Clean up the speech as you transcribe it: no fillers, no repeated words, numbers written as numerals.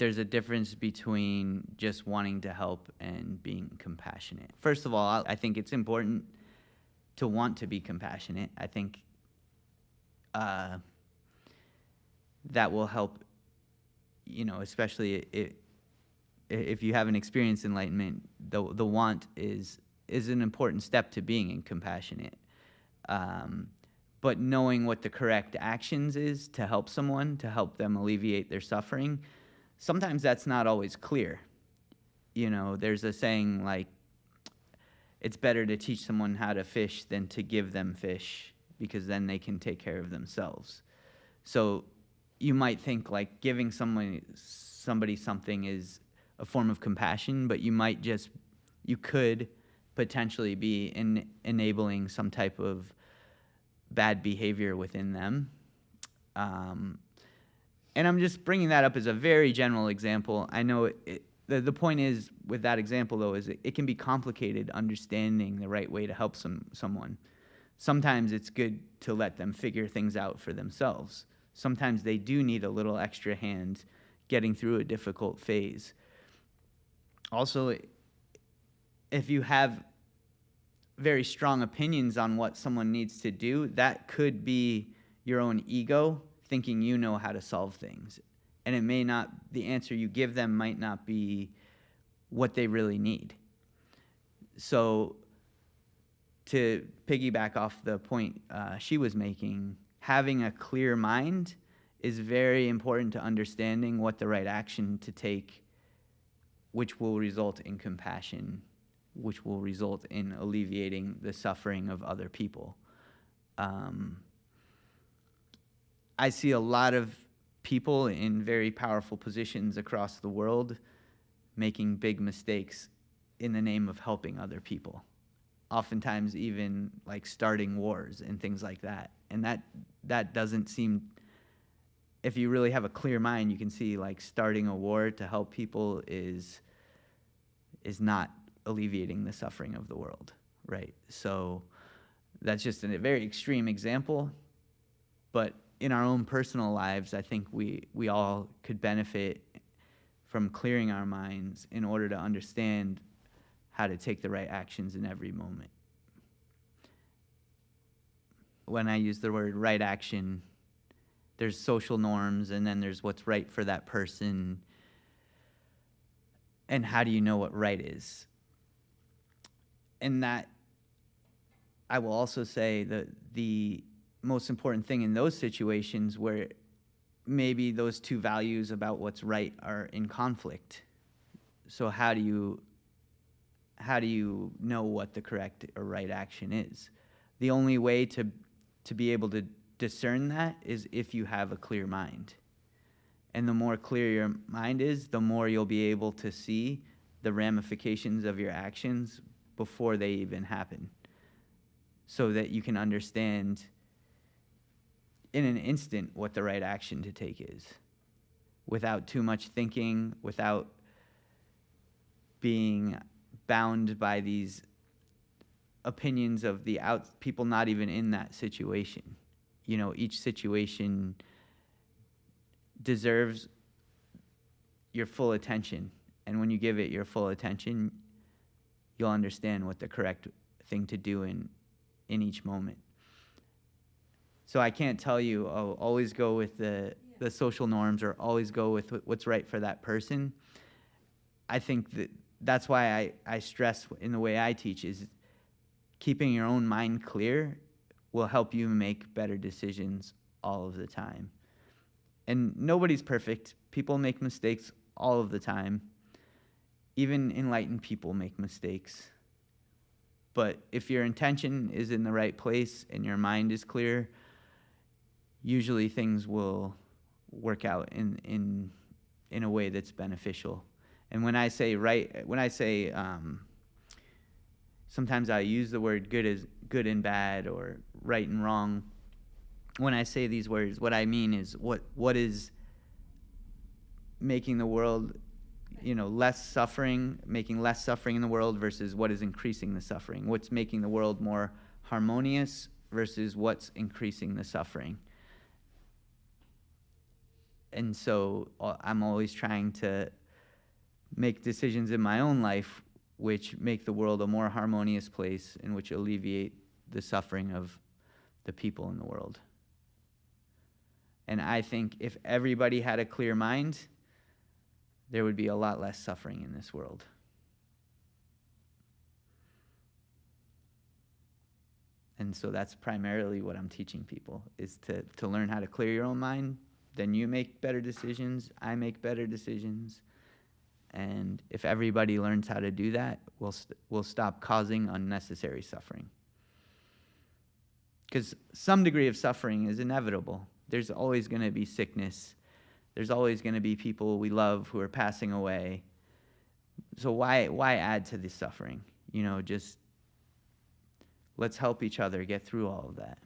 there's a difference between just wanting to help and being compassionate. First of all, I think it's important to want to be compassionate. I think that will help, especially if you haven't experienced enlightenment. The want is an important step to being compassionate. But knowing what the correct actions is to help someone, to help them alleviate their suffering, sometimes that's not always clear. There's a saying like, it's better to teach someone how to fish than to give them fish, because then they can take care of themselves. So you might think like giving somebody something is a form of compassion, but you could potentially be enabling some type of bad behavior within them. And I'm just bringing that up as a very general example. I know the point is with that example, though, is it can be complicated understanding the right way to help someone. Sometimes it's good to let them figure things out for themselves. Sometimes they do need a little extra hand getting through a difficult phase. Also, if you have very strong opinions on what someone needs to do, that could be your own ego thinking you know how to solve things. And it may not, the answer you give them might not be what they really need. So to piggyback off the point she was making, having a clear mind is very important to understanding what the right action to take, which will result in compassion, which will result in alleviating the suffering of other people. I see a lot of people in very powerful positions across the world making big mistakes in the name of helping other people. Oftentimes even like starting wars and things like that. And that doesn't seem, if you really have a clear mind, you can see like starting a war to help people is not alleviating the suffering of the world, right? So that's just a very extreme example, but in our own personal lives, I think we all could benefit from clearing our minds in order to understand how to take the right actions in every moment. When I use the word right action, there's social norms, and then there's what's right for that person. And how do you know what right is? And that, I will also say that the most important thing in those situations where maybe those two values about what's right are in conflict. So how do you know what the correct or right action is? The only way to be able to discern that is if you have a clear mind. And the more clear your mind is, the more you'll be able to see the ramifications of your actions before they even happen, so that you can understand in an instant what the right action to take is, without too much thinking, without being bound by these opinions of the people not even in that situation. Each situation deserves your full attention, and when you give it your full attention, you'll understand what the correct thing to do in each moment. So I can't tell you, always go with the social norms or always go with what's right for that person. I think that's why I stress in the way I teach is keeping your own mind clear will help you make better decisions all of the time. And nobody's perfect. People make mistakes all of the time. Even enlightened people make mistakes. But if your intention is in the right place and your mind is clear, usually things will work out in a way that's beneficial. And when I say sometimes I use the word good and bad or right and wrong. When I say these words, what I mean is what is making the world, less suffering, making less suffering in the world versus what is increasing the suffering. What's making the world more harmonious versus what's increasing the suffering. And so I'm always trying to make decisions in my own life which make the world a more harmonious place and which alleviate the suffering of the people in the world. And I think if everybody had a clear mind, there would be a lot less suffering in this world. And so that's primarily what I'm teaching people, is to learn how to clear your own mind. Then you make better decisions, I make better decisions. And if everybody learns how to do that, we'll stop causing unnecessary suffering. Because some degree of suffering is inevitable. There's always going to be sickness. There's always going to be people we love who are passing away. So why add to the suffering? Just let's help each other get through all of that.